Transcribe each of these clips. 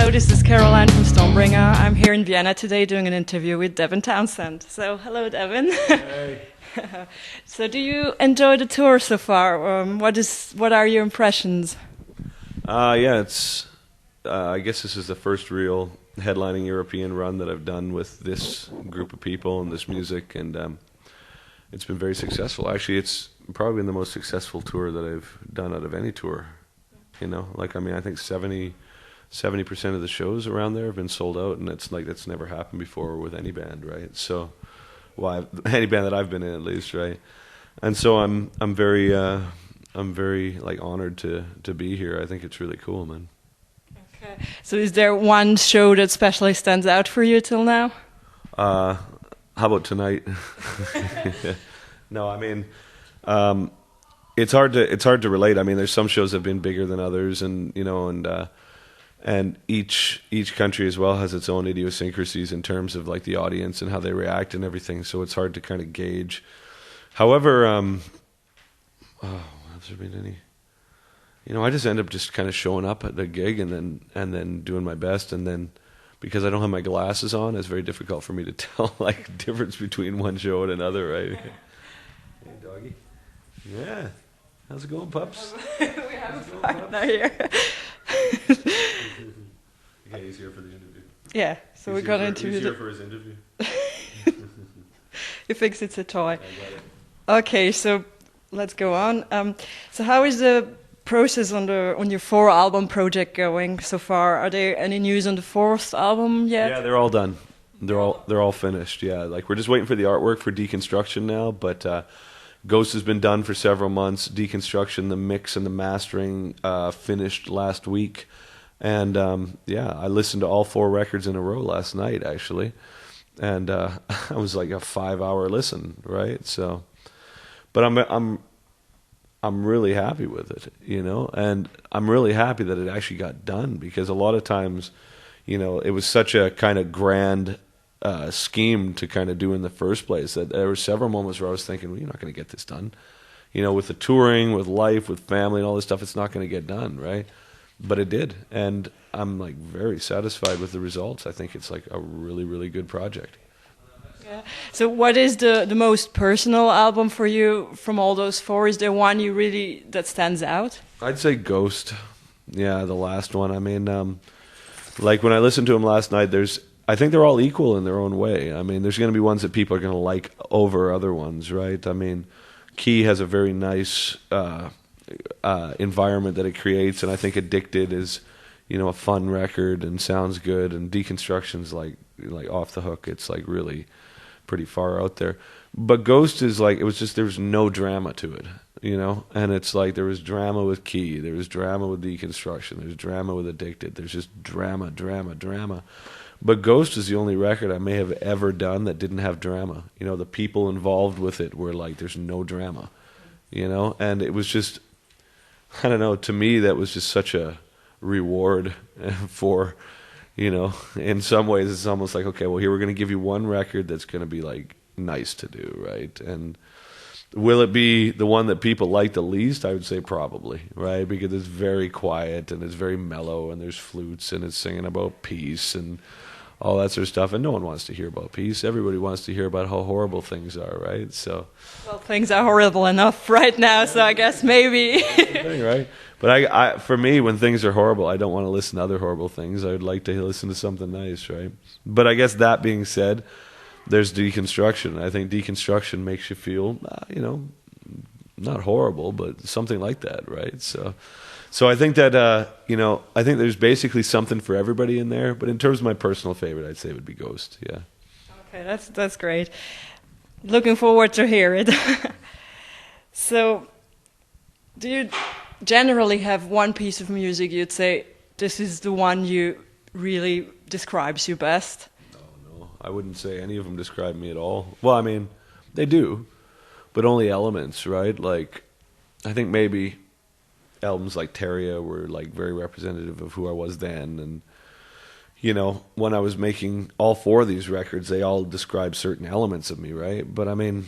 Hello, this is Caroline from Stormbringer. I'm here in Vienna today doing an interview with DevinTownsend. So, hello, Devin. Hey. So, do you enjoy the tour so far? What are your impressions? Yeah, it's. I guess this is the first real headlining European run that I've done with this group of people and this music, and it's been very successful. Actually, it's probably been the most successful tour that I've done out of any tour. You know, like, I mean, I think 70% of the shows around there have been sold out, and it's like that's never happened before with any band, right? So, well, any band that I've been in, at least, right? And so I'm very like honored to be here. I think it's really cool, man. Okay. So, is there one show that especially stands out for you till now? How about tonight? No, I mean, it's hard to relate. I mean, there's some shows that have been bigger than others, and you know, and each country as well has its own idiosyncrasies in terms of like the audience and how they react and everything. So it's hard to kind of gauge. However, has there been any? You know, I just end up just kind of showing up at the gig and then doing my best, and then because I don't have my glasses on, it's very difficult for me to tell like the difference between one show and another, right? Hey, doggy. Yeah. How's it going, pups? We have a partner here. Okay, he's here for the interview. Yeah, so we're going to interview. He's here for his interview. He thinks it's a toy. I got it. Okay, so let's go on. So how is the process on your 4-album project going so far? Are there any news on the 4th album yet? Yeah, they're all done. They're all finished. Yeah, like we're just waiting for the artwork for Deconstruction now, but Ghost has been done for several months. Deconstruction, the mix and the mastering finished last week, and yeah, I listened to all 4 records in a row last night actually, and I was like a 5-hour listen, right? So, but I'm really happy with it, you know, and I'm really happy that it actually got done, because a lot of times, you know, it was such a kind of grand scheme to kind of do in the first place that there were several moments where I was thinking, well, you're not going to get this done, you know, with the touring, with life, with family and all this stuff, it's not going to get done, right? But it did, and I'm like very satisfied with the results. I think it's like a really, really good project. Yeah. So what is the most personal album for you from all those 4? Is there one you really that stands out? I'd say Ghost. Yeah, the last one. I mean, like when I listened to them last night, I think they're all equal in their own way. I mean, there's going to be ones that people are going to like over other ones, right? I mean, Key has a very nice environment that it creates, and I think Addicted is, you know, a fun record and sounds good, and Deconstruction's like off the hook. It's like really pretty far out there. But Ghost is like, it was just, there was no drama to it, you know? And it's like there was drama with Key, there was drama with Deconstruction, there's drama with Addicted, there's just drama. But Ghost is the only record I may have ever done that didn't have drama. You know, the people involved with it were like, there's no drama, you know? And it was just, I don't know, to me that was just such a reward for, you know, in some ways it's almost like, okay, well, here we're going to give you one record that's going to be like nice to do, right? And will it be the one that people like the least? I would say probably, right? Because it's very quiet and it's very mellow and there's flutes and it's singing about peace and all that sort of stuff. And no one wants to hear about peace. Everybody wants to hear about how horrible things are, right? So, well, things are horrible enough right now, so I guess maybe. Thing, right? But I, for me, when things are horrible, I don't want to listen to other horrible things. I would like to listen to something nice, right? But I guess that being said, there's Deconstruction. I think Deconstruction makes you feel, you know, not horrible, but something like that, right? So I think that, you know, I think there's basically something for everybody in there. But in terms of my personal favorite, I'd say it would be Ghost, yeah. Okay, that's great. Looking forward to hear it. So, do you generally have one piece of music you'd say, this is the one you really describes you best? No, I wouldn't say any of them describe me at all. Well, I mean, they do, but only elements, right? Like, I think maybe albums like Terria were like very representative of who I was then, and you know, when I was making all 4 of these records, they all describe certain elements of me, right? But I mean,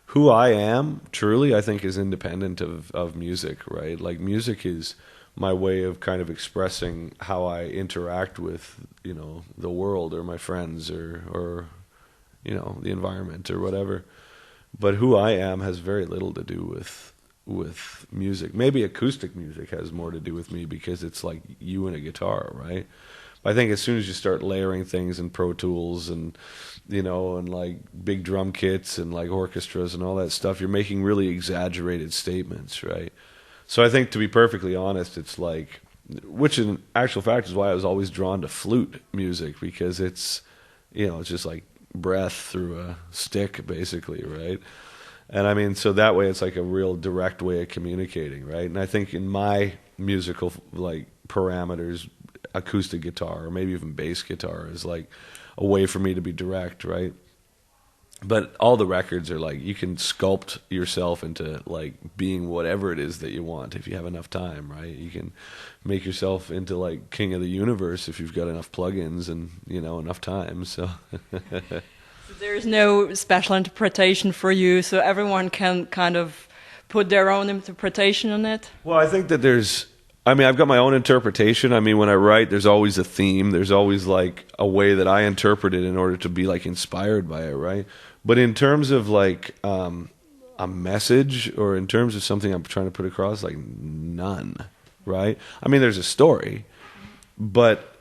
who I am truly, I think, is independent of music, right? Like, music is my way of kind of expressing how I interact with, you know, the world or my friends or you know, the environment or whatever. But who I am has very little to do with music. Maybe acoustic music has more to do with me because it's like you and a guitar, right? But I think as soon as you start layering things in Pro Tools and, you know, and like big drum kits and like orchestras and all that stuff, you're making really exaggerated statements, right? So I think, to be perfectly honest, it's like, which in actual fact is why I was always drawn to flute music, because it's, you know, it's just like breath through a stick, basically, right? And I mean, so that way it's like a real direct way of communicating, right? And I think in my musical like parameters, acoustic guitar or maybe even bass guitar is like a way for me to be direct, right? But all the records are like, you can sculpt yourself into like being whatever it is that you want if you have enough time, right? You can make yourself into like king of the universe if you've got enough plugins and, you know, enough time. So There's no special interpretation for you, so everyone can kind of put their own interpretation on it? Well, I think that there's, I mean, I've got my own interpretation. I mean, when I write, there's always a theme. There's always like a way that I interpret it in order to be like inspired by it, right? But in terms of like a message or in terms of something I'm trying to put across, like none, right? I mean, there's a story, but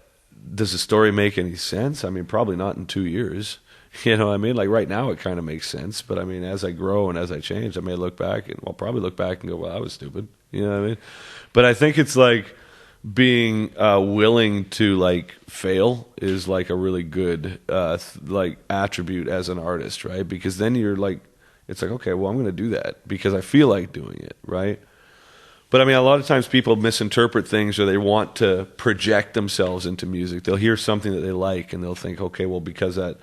does the story make any sense? I mean, probably not in 2 years. You know what I mean? Like right now it kind of makes sense, but I mean, as I grow and as I change, I may look back and I'll probably look back and go, well, that was stupid. You know what I mean? But I think it's like being willing to like fail is like a really good like attribute as an artist, right? Because then you're like, it's like, okay, well, I'm going to do that because I feel like doing it, right? But I mean, a lot of times people misinterpret things or they want to project themselves into music. They'll hear something that they like and they'll think, okay, well, because that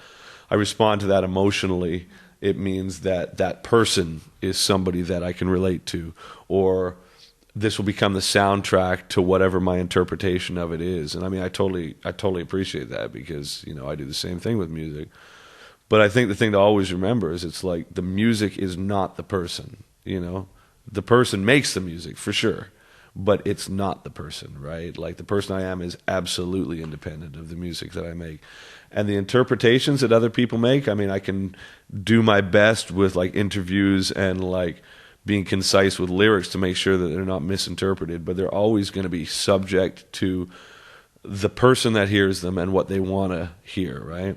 I respond to that emotionally, it means that that person is somebody that I can relate to, or this will become the soundtrack to whatever my interpretation of it is. And I mean, I totally appreciate that because, you know, I do the same thing with music. But I think the thing to always remember is it's like the music is not the person, you know. The person makes the music for sure, but it's not the person, right? Like the person I am is absolutely independent of the music that I make. And the interpretations that other people make, I mean, I can do my best with like interviews and like being concise with lyrics to make sure that they're not misinterpreted, but they're always going to be subject to the person that hears them and what they want to hear, right?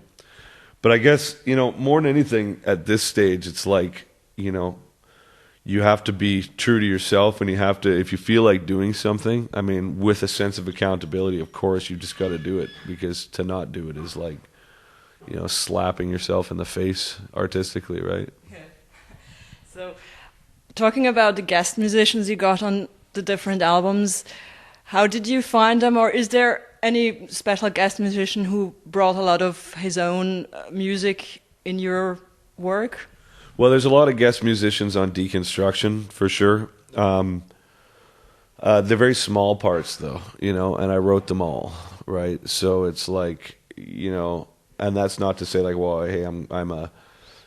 But I guess, you know, more than anything at this stage, it's like, you know, you have to be true to yourself and you have to, if you feel like doing something, I mean, with a sense of accountability, of course, you just got to do it, because to not do it is like, you know, slapping yourself in the face artistically, right? Yeah. So, talking about the guest musicians you got on the different albums, how did you find them, or is there any special guest musician who brought a lot of his own music in your work? Well, there's a lot of guest musicians on Deconstruction, for sure. They're very small parts, though, you know, and I wrote them all, right? So it's like, you know, and that's not to say like, well, hey, I'm a,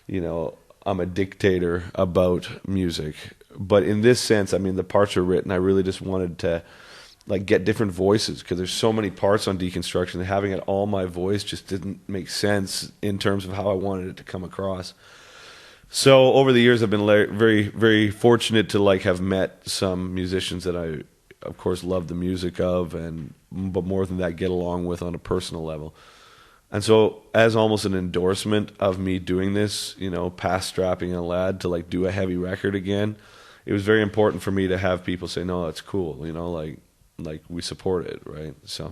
you know, I'm a dictator about music. But in this sense, I mean, the parts are written. I really just wanted to like get different voices because there's so many parts on Deconstruction that having it all my voice just didn't make sense in terms of how I wanted it to come across. So over the years, I've been very, very fortunate to like have met some musicians that I, of course, love the music of, but more than that, get along with on a personal level. And so, as almost an endorsement of me doing this, you know, past strapping a lad to like do a heavy record again, it was very important for me to have people say, "No, that's cool," you know, like we support it, right? So.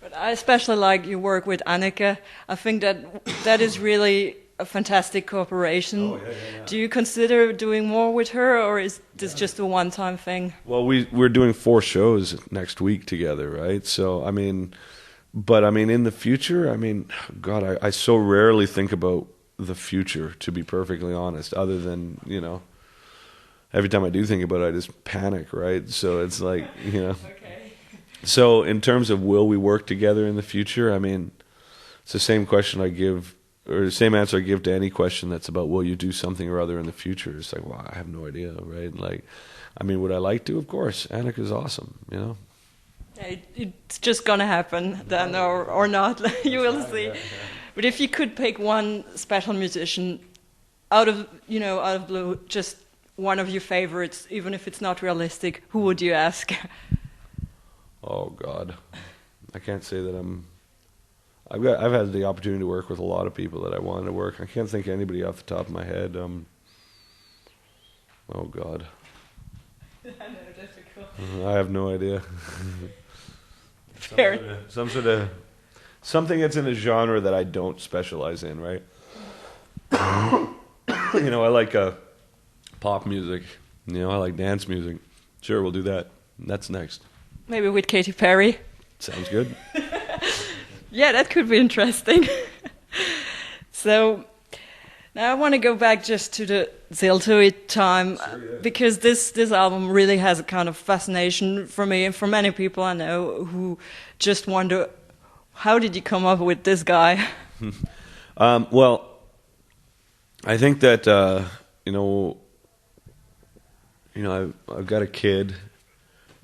But I especially like your work with Annika. I think that is really a fantastic cooperation. Oh, yeah. Do you consider doing more with her, or is this just a one-time thing? Well, we're doing 4 shows next week together, right? So, I mean, but I mean, in the future, I mean, God, I so rarely think about the future, to be perfectly honest, other than, you know, every time I do think about it, I just panic, right? So it's like, you know. Okay. So in terms of will we work together in the future, I mean, it's the same question I give or the same answer I give to any question that's about will you do something or other in the future. It's like, well, I have no idea, right? Like, I mean, would I like to? Of course. Annika's awesome, you know. It's just gonna happen then, or not. You will see. Yeah. But if you could pick one special musician out of blue, just one of your favorites, even if it's not realistic, who would you ask? Oh God, I can't say that I've had the opportunity to work with a lot of people that I wanted to work. I can't think of anybody off the top of my head. Oh God. I know, difficult. I have no idea. Something that's in a genre that I don't specialize in, right? You know, I like pop music. You know, I like dance music. Sure, we'll do that. That's next. Maybe with Katy Perry. Sounds good. Yeah, that could be interesting. So now I want to go back just to the Ziltoid time, sure, yeah. Because this album really has a kind of fascination for me and for many people I know who just wonder, how did you come up with this guy? Well, I think that I've got a kid,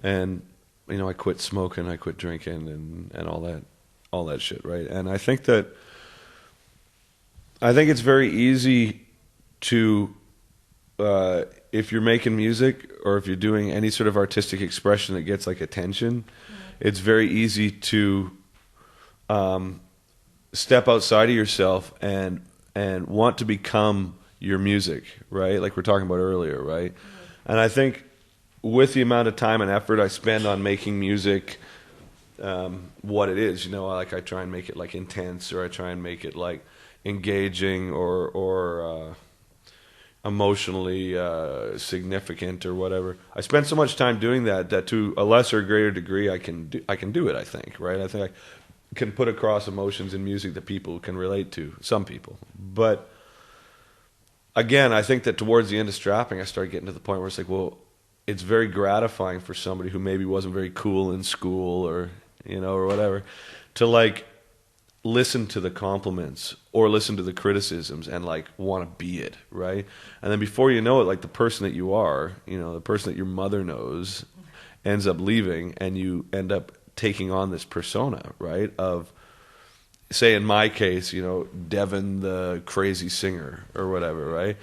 and I quit smoking, I quit drinking, and all that shit, right? And I think it's very easy to, if you're making music or if you're doing any sort of artistic expression that gets like attention, it's very easy to step outside of yourself and want to become your music, right? Like we're talking about earlier, right? And I think with the amount of time and effort I spend on making music, what it is, I try and make it like intense, or I try and make it like engaging or emotionally significant or whatever. I spend so much time doing that to a lesser or greater degree I can do it, I think, right? I think I can put across emotions in music that people can relate to, some people. But again, I think that towards the end of strapping, I started getting to the point where it's like, well, it's very gratifying for somebody who maybe wasn't very cool in school or whatever, to like listen to the compliments or listen to the criticisms and like want to be it, right? And then before you know it, like the person that you are, the person that your mother knows ends up leaving, and you end up taking on this persona, right? Of, say in my case, Devin the crazy singer or whatever, right?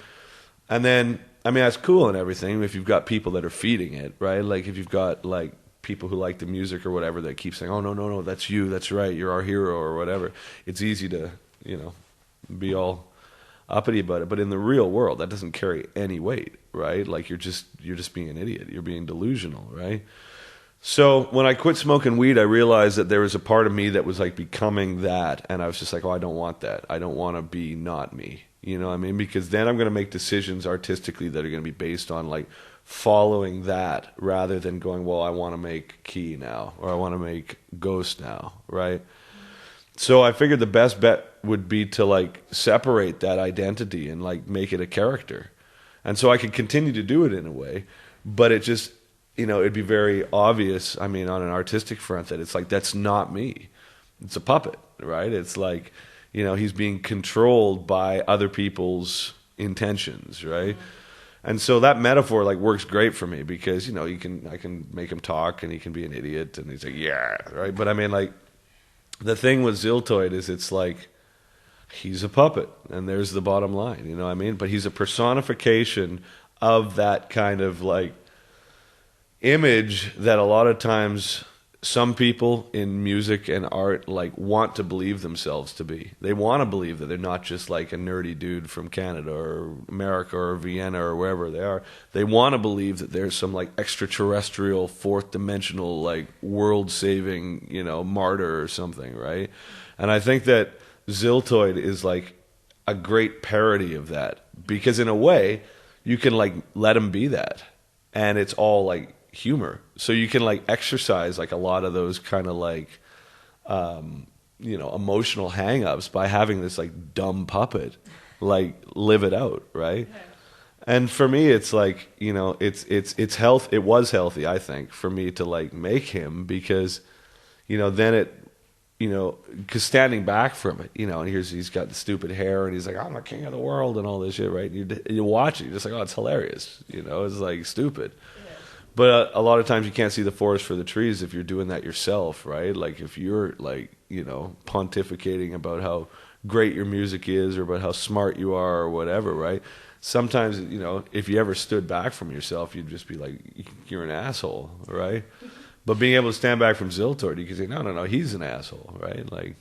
And then, I mean, that's cool and everything if you've got people that are feeding it, right? Like if you've got like people who like the music or whatever that keep saying, oh, no, that's you, that's right, you're our hero or whatever. It's easy to, be all uppity about it. But in the real world, that doesn't carry any weight, right? Like you're just being an idiot. You're being delusional, right? So when I quit smoking weed, I realized that there was a part of me that was like becoming that. And I was just like, oh, I don't want that. I don't want to be not me. You know what I mean? Because then I'm going to make decisions artistically that are going to be based on like following that rather than going, well, I want to make Key now, or I want to make Ghost now, right? So I figured the best bet would be to like separate that identity and like make it a character. And so I could continue to do it in a way, but it just, it'd be very obvious, I mean, on an artistic front, that it's like, that's not me. It's a puppet, right? It's like, he's being controlled by other people's intentions, right? And so that metaphor like works great for me because, I can make him talk and he can be an idiot and he's like, yeah, right? But I mean, like, the thing with Ziltoid is it's like, he's a puppet, and there's the bottom line, you know what I mean? But he's a personification of that kind of like image that a lot of times some people in music and art like want to believe themselves to be. They want to believe that they're not just like a nerdy dude from Canada or America or Vienna or wherever they are. They want to believe that there's some like extraterrestrial, fourth dimensional, like world-saving, martyr or something, right? And I think that Ziltoid is like a great parody of that, because in a way you can like let him be that, and it's all like humor, so you can like exercise like a lot of those kind of like emotional hang-ups by having this like dumb puppet like live it out, right? Yeah. And for me it's like, it's health. It was healthy, I think, for me to like make him, because then it you know, because standing back from it, you know, and he's got the stupid hair, and he's like, I'm the king of the world, and all this shit, right? And you watch it, you're just like, oh, it's hilarious, you know, it's like stupid. Yeah. But a lot of times you can't see the forest for the trees if you're doing that yourself, right? Like if you're like, you know, pontificating about how great your music is or about how smart you are or whatever, right? Sometimes, you know, if you ever stood back from yourself, you'd just be like, you're an asshole, right? But being able to stand back from Ziltoid, you can say, no, he's an asshole, right? Like,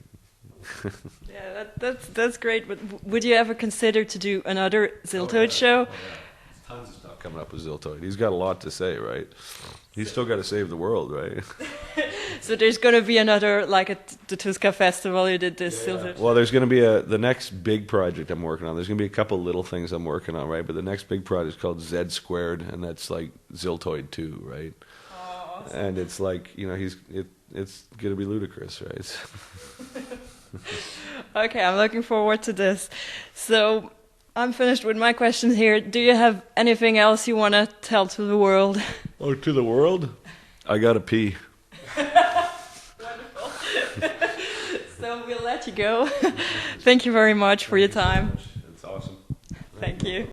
yeah, that's great. But would you ever consider to do another Ziltoid show? Oh, yeah. Tons of stuff coming up with Ziltoid. He's got a lot to say, right? He's still got to save the world, right? So there's going to be another, like at the Tuska Festival, you did this Ziltoid. Well, there's going to be the next big project I'm working on. There's going to be a couple little things I'm working on, right? But the next big project is called Z Squared, and that's like Ziltoid 2, right? Awesome. And it's like, you know, it's going to be ludicrous, right? Okay, I'm looking forward to this. So I'm finished with my questions here. Do you have anything else you want to tell to the world? Oh, to the world? I got to pee. Wonderful. So we'll let you go. Thank you very much for your time. It's awesome. Thank you.